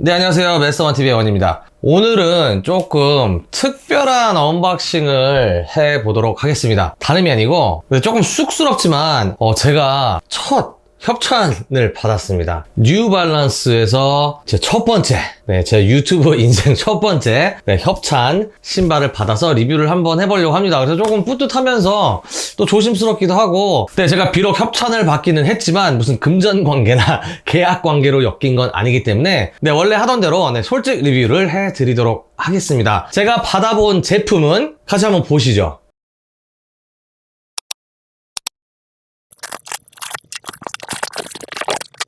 네, 안녕하세요. 메스터원TV의 원입니다. 오늘은 조금 특별한 언박싱을 해보도록 하겠습니다. 다름이 아니고 조금 쑥스럽지만 제가 첫 협찬을 받았습니다. 뉴발란스에서 제 첫 번째, 제 유튜브 인생 첫 번째 협찬 신발을 받아서 리뷰를 한번 해보려고 합니다. 그래서 조금 뿌듯하면서 또 조심스럽기도 하고, 제가 비록 협찬을 받기는 했지만 무슨 금전 관계나 계약 관계로 엮인 건 아니기 때문에 원래 하던 대로 솔직 리뷰를 해드리도록 하겠습니다. 제가 받아본 제품은 같이 한번 보시죠.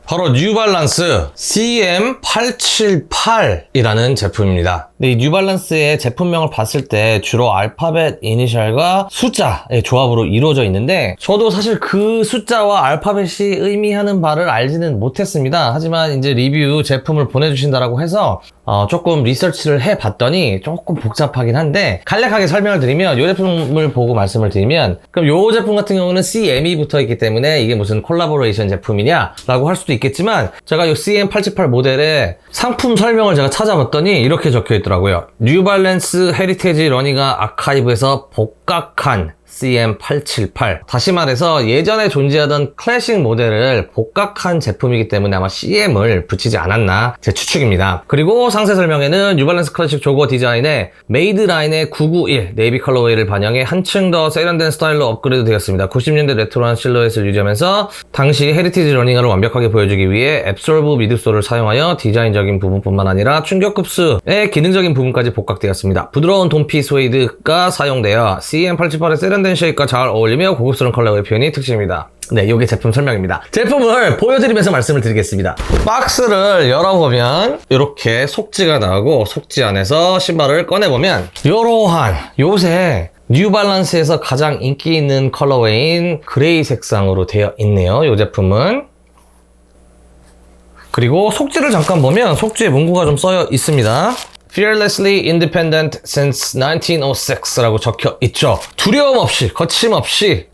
바로 뉴발란스 CM878이라는 제품입니다. 이 뉴발란스의 제품명을 봤을 때 주로 알파벳 이니셜과 숫자의 조합으로 이루어져 있는데, 저도 사실 그 숫자와 알파벳이 의미하는 바를 알지는 못했습니다. 하지만 이제 리뷰 제품을 보내주신다라고 해서 조금 리서치를 해봤더니 조금 복잡하긴 한데, 간략하게 설명을 드리면, 이 제품을 보고 말씀을 드리면, 그럼 이 제품 같은 경우는 CM이 붙어 있기 때문에 이게 무슨 콜라보레이션 제품이냐 라고 할 수도 있겠지만, 제가 이 CM878 모델의 상품 설명을 제가 찾아봤더니 이렇게 적혀 있더라고요. 뉴발란스 헤리테지 러닝 아카이브에서 복각한 CM878. 다시 말해서 예전에 존재하던 클래식 모델을 복각한 제품이기 때문에 아마 CM을 붙이지 않았나 제 추측입니다. 그리고 상세 설명에는 뉴발란스 클래식 조거 디자인의 메이드 라인의 991 네이비 컬러웨이를 반영해 한층 더 세련된 스타일로 업그레이드 되었습니다. 90년대 레트로한 실루엣을 유지하면서 당시 헤리티지 러닝화를 완벽하게 보여주기 위해 앱솔브 미드솔을 사용하여 디자인적인 부분뿐만 아니라 충격 흡수의 기능적인 부분까지 복각되었습니다. 부드러운 돔피 스웨이드가 사용되어 CM878의 세련된 쉐입과 잘 어울리며 고급스러운 컬러의 표현이 특징입니다. 이게 제품 설명입니다. 제품을 보여드리면서 말씀을 드리겠습니다. 박스를 열어보면 이렇게 속지가 나오고, 속지 안에서 신발을 꺼내보면 이러한, 요새 뉴발란스에서 가장 인기 있는 컬러웨이인 그레이 색상으로 되어 있네요. 이 제품은. 그리고 속지를 잠깐 보면 속지에 문구가 좀 써여 있습니다. Fearlessly independent since 1906라고 적혀 있죠. 두려움 없이, 거침없이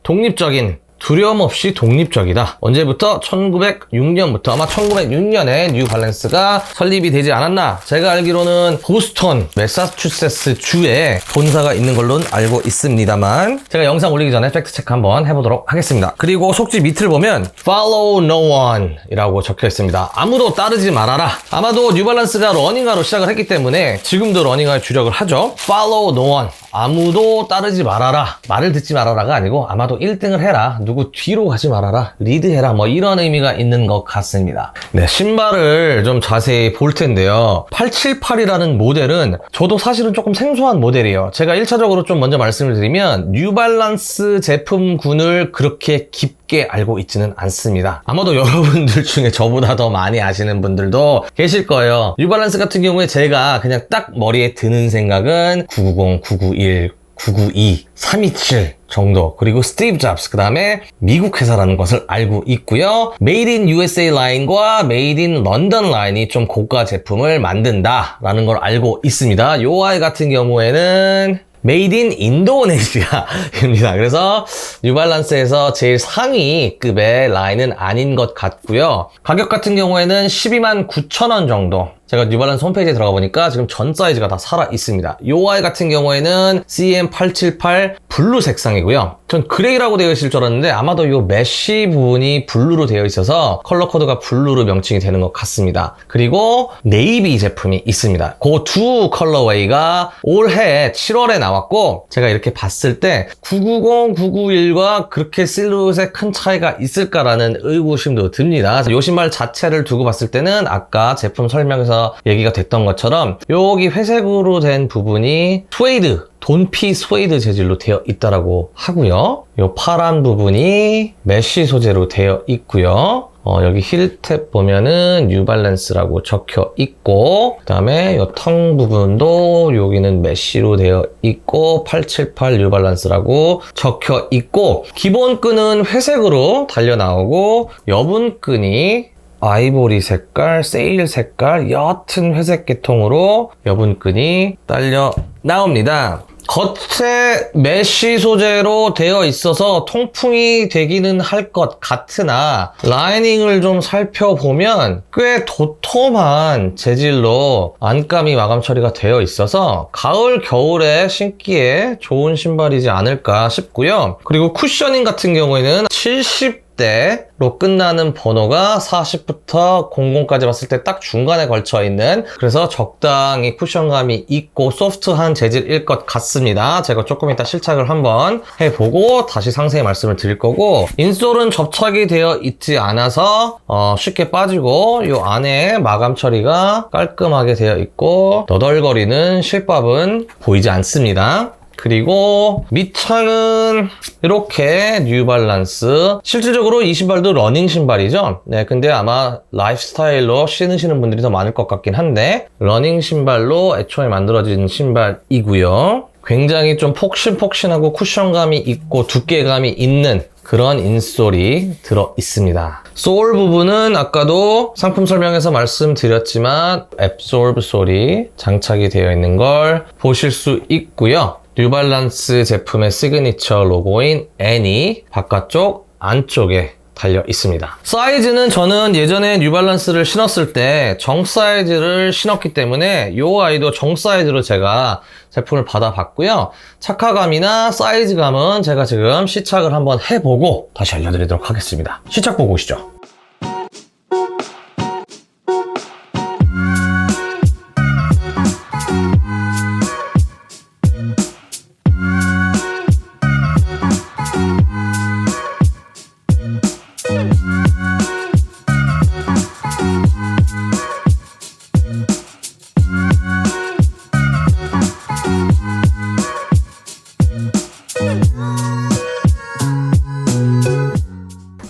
두려움 없이 독립적이다. 언제부터? 1906년부터. 아마 1906년에 뉴발란스가 설립이 되지 않았나? 제가 알기로는 보스턴, 매사추세츠 주에 본사가 있는 걸로는 알고 있습니다만, 제가 영상 올리기 전에 팩트체크 한번 해보도록 하겠습니다. 그리고 속지 밑을 보면 Follow no one 이라고 적혀 있습니다. 아무도 따르지 말아라. 아마도 뉴발란스가 러닝화로 시작을 했기 때문에 지금도 러닝화에 주력을 하죠. Follow no one. 아무도 따르지 말아라. 말을 듣지 말아라가 아니고 아마도 1등을 해라. 누구 뒤로 가지 말아라. 리드해라. 이런 의미가 있는 것 같습니다. 신발을 좀 자세히 볼 텐데요. 878이라는 모델은 저도 사실은 조금 생소한 모델이에요. 제가 1차적으로 좀 먼저 말씀을 드리면, 뉴발란스 제품군을 그렇게 깊게 알고 있지는 않습니다. 아마도 여러분들 중에 저보다 더 많이 아시는 분들도 계실 거예요. 뉴발란스 같은 경우에 제가 그냥 딱 머리에 드는 생각은 990, 991, 992, 327 정도, 그리고 스티브 잡스, 그 다음에 미국 회사라는 것을 알고 있고요. 메이드 인 USA 라인과 메이드 인 런던 라인이 좀 고가 제품을 만든다라는 걸 알고 있습니다. 요 아이 같은 경우에는 메이드 인 인도네시아입니다. 그래서 뉴발란스에서 제일 상위급의 라인은 아닌 것 같고요. 가격 같은 경우에는 129,000원 정도. 제가 뉴발란스 홈페이지에 들어가 보니까 지금 전 사이즈가 다 살아 있습니다. 요 아이 같은 경우에는 CM878 블루 색상이고요. 전 그레이라고 되어 있을 줄 알았는데 아마도 요 메쉬 부분이 블루로 되어 있어서 컬러 코드가 블루로 명칭이 되는 것 같습니다. 그리고 네이비 제품이 있습니다. 그 두 컬러웨이가 올해 7월에 나왔고, 제가 이렇게 봤을 때 990, 991과 그렇게 실루엣에 큰 차이가 있을까라는 의구심도 듭니다. 요 신발 자체를 두고 봤을 때는 아까 제품 설명에서 얘기가 됐던 것처럼 여기 회색으로 된 부분이 스웨이드, 돈피 스웨이드 재질로 되어 있다라고 하고요. 요 파란 부분이 메쉬 소재로 되어 있고요. 여기 힐탭 보면은 뉴발란스라고 적혀 있고, 그 다음에 요 텅 부분도 여기는 메쉬로 되어 있고 878 뉴발란스라고 적혀 있고, 기본 끈은 회색으로 달려 나오고, 여분 끈이 아이보리 색깔, 세일 색깔, 옅은 회색 계통으로 여분끈이 딸려 나옵니다. 겉에 메쉬 소재로 되어 있어서 통풍이 되기는 할 것 같으나 라이닝을 좀 살펴보면 꽤 도톰한 재질로 안감이 마감 처리가 되어 있어서 가을 겨울에 신기에 좋은 신발이지 않을까 싶고요. 그리고 쿠셔닝 같은 경우에는 70대로 끝나는 번호가 40부터 00까지 봤을 때 딱 중간에 걸쳐 있는, 그래서 적당히 쿠션감이 있고 소프트한 재질일 것 같습니다. 제가 조금 이따 실착을 한번 해보고 다시 상세히 말씀을 드릴 거고, 인솔은 접착이 되어 있지 않아서 쉽게 빠지고 이 안에 마감 처리가 깔끔하게 되어 있고 너덜거리는 실밥은 보이지 않습니다. 그리고 밑창은 이렇게 뉴발란스, 실질적으로 이 신발도 러닝 신발이죠. 네, 근데 아마 라이프스타일로 신으시는 분들이 더 많을 것 같긴 한데 러닝 신발로 애초에 만들어진 신발이고요. 굉장히 좀 폭신폭신하고 쿠션감이 있고 두께감이 있는 그런 인솔이 들어 있습니다. 소울 부분은 아까도 상품 설명에서 말씀드렸지만 앱솔브 솔이 장착이 되어 있는 걸 보실 수 있고요. 뉴발란스 제품의 시그니처 로고인 N이 바깥쪽 안쪽에 달려 있습니다. 사이즈는 저는 예전에 뉴발란스를 신었을 때 정 사이즈를 신었기 때문에 이 아이도 정 사이즈로 제가 제품을 받아봤고요. 착화감이나 사이즈감은 제가 지금 시착을 한번 해보고 다시 알려드리도록 하겠습니다. 시착 보고 오시죠.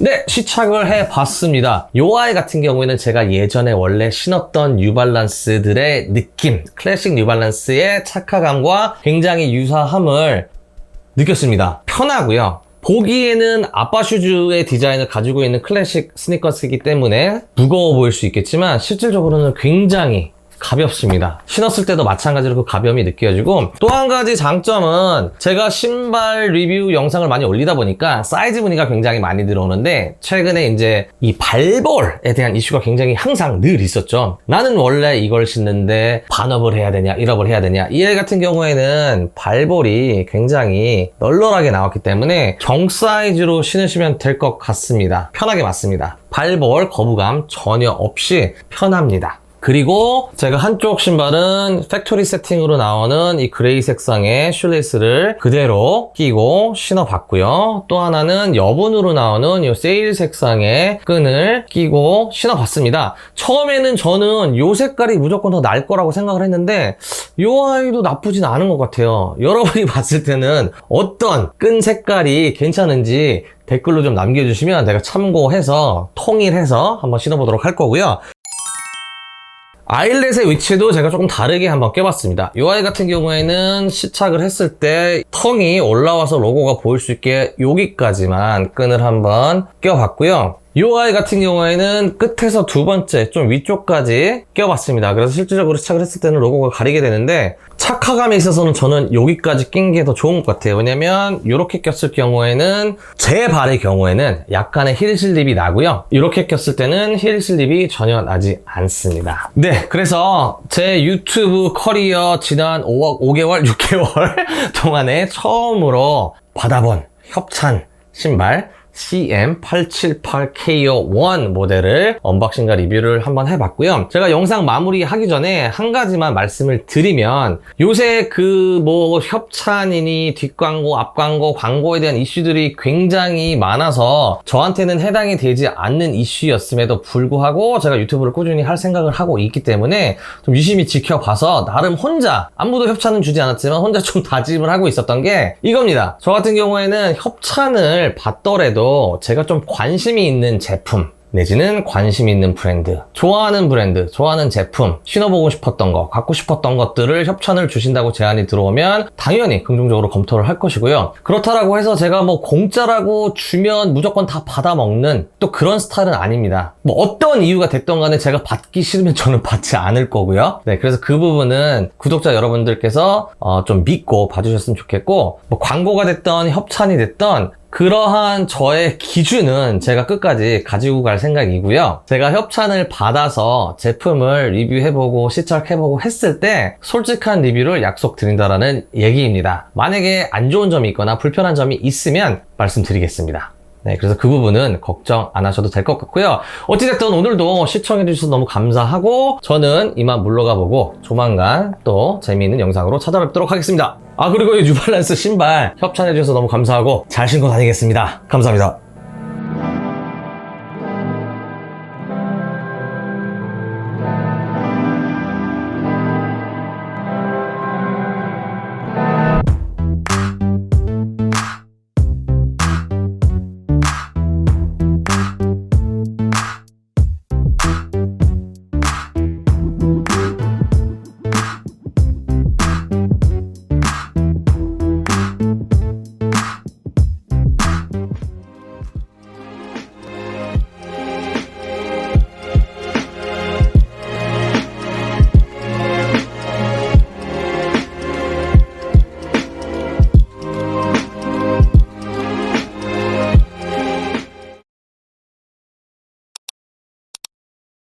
네, 시착을 해봤습니다. 이 아이 같은 경우에는 제가 예전에 원래 신었던 뉴발란스들의 느낌, 클래식 뉴발란스의 착화감과 굉장히 유사함을 느꼈습니다. 편하고요. 보기에는 아빠 슈즈의 디자인을 가지고 있는 클래식 스니커스이기 때문에 무거워 보일 수 있겠지만 실질적으로는 굉장히 가볍습니다. 신었을 때도 마찬가지로 그 가벼움이 느껴지고, 또 한 가지 장점은 제가 신발 리뷰 영상을 많이 올리다 보니까 사이즈 문의가 굉장히 많이 들어오는데, 최근에 이제 이 발볼에 대한 이슈가 굉장히 항상 늘 있었죠. 나는 원래 이걸 신는데 반업을 해야 되냐, 일업을 해야 되냐. 이 애 같은 경우에는 발볼이 굉장히 널널하게 나왔기 때문에 정 사이즈로 신으시면 될 것 같습니다. 편하게 맞습니다. 발볼 거부감 전혀 없이 편합니다. 그리고 제가 한쪽 신발은 팩토리 세팅으로 나오는 이 그레이 색상의 슐레이스를 그대로 끼고 신어봤고요. 또 하나는 여분으로 나오는 이 세일 색상의 끈을 끼고 신어봤습니다. 처음에는 저는 이 색깔이 무조건 더 나을 거라고 생각을 했는데 이 아이도 나쁘진 않은 것 같아요. 여러분이 봤을 때는 어떤 끈 색깔이 괜찮은지 댓글로 좀 남겨주시면 제가 참고해서 통일해서 한번 신어보도록 할 거고요. 아일렛의 위치도 제가 조금 다르게 한번 껴봤습니다. 이 아이 같은 경우에는 시착을 했을 때 텅이 올라와서 로고가 보일 수 있게 여기까지만 끈을 한번 껴봤고요. 이 아이 같은 경우에는 끝에서 두 번째 좀 위쪽까지 껴봤습니다. 그래서 실질적으로 시착을 했을 때는 로고가 가리게 되는데 착화감에 있어서는 저는 여기까지 낀 게 더 좋은 것 같아요. 왜냐면 이렇게 꼈을 경우에는 제 발의 경우에는 약간의 힐 슬립이 나고요. 이렇게 꼈을 때는 힐 슬립이 전혀 나지 않습니다. 네, 그래서 제 유튜브 커리어 지난 5개월, 6개월 동안에 처음으로 받아본 협찬 신발 CM878KO1 모델을 언박싱과 리뷰를 한번 해봤고요. 제가 영상 마무리하기 전에 한 가지만 말씀을 드리면, 요새 그 뭐 협찬이니 뒷광고, 앞광고, 광고에 대한 이슈들이 굉장히 많아서 저한테는 해당이 되지 않는 이슈였음에도 불구하고 제가 유튜브를 꾸준히 할 생각을 하고 있기 때문에 좀 유심히 지켜봐서 나름 혼자, 아무도 협찬은 주지 않았지만 혼자 좀 다짐을 하고 있었던 게 이겁니다. 저 같은 경우에는 협찬을 받더라도 제가 좀 관심이 있는 제품, 내지는 관심 있는 브랜드, 좋아하는 브랜드, 좋아하는 제품, 신어보고 싶었던 거, 갖고 싶었던 것들을 협찬을 주신다고 제안이 들어오면 당연히 긍정적으로 검토를 할 것이고요. 그렇다라고 해서 제가 뭐 공짜라고 주면 무조건 다 받아먹는 또 그런 스타일은 아닙니다. 뭐 어떤 이유가 됐던 간에 제가 받기 싫으면 저는 받지 않을 거고요. 네, 그래서 그 부분은 구독자 여러분들께서 좀 믿고 봐주셨으면 좋겠고, 뭐 광고가 됐던 협찬이 됐던 그러한 저의 기준은 제가 끝까지 가지고 갈 생각이고요. 제가 협찬을 받아서 제품을 리뷰해보고 시착해보고 했을 때 솔직한 리뷰를 약속드린다라는 얘기입니다. 만약에 안 좋은 점이 있거나 불편한 점이 있으면 말씀드리겠습니다. 네, 그래서 그 부분은 걱정 안 하셔도 될 것 같고요. 어찌됐든 오늘도 시청해주셔서 너무 감사하고 저는 이만 물러가 보고 조만간 또 재미있는 영상으로 찾아뵙도록 하겠습니다. 그리고 이 뉴발란스 신발 협찬해주셔서 너무 감사하고 잘 신고 다니겠습니다. 감사합니다.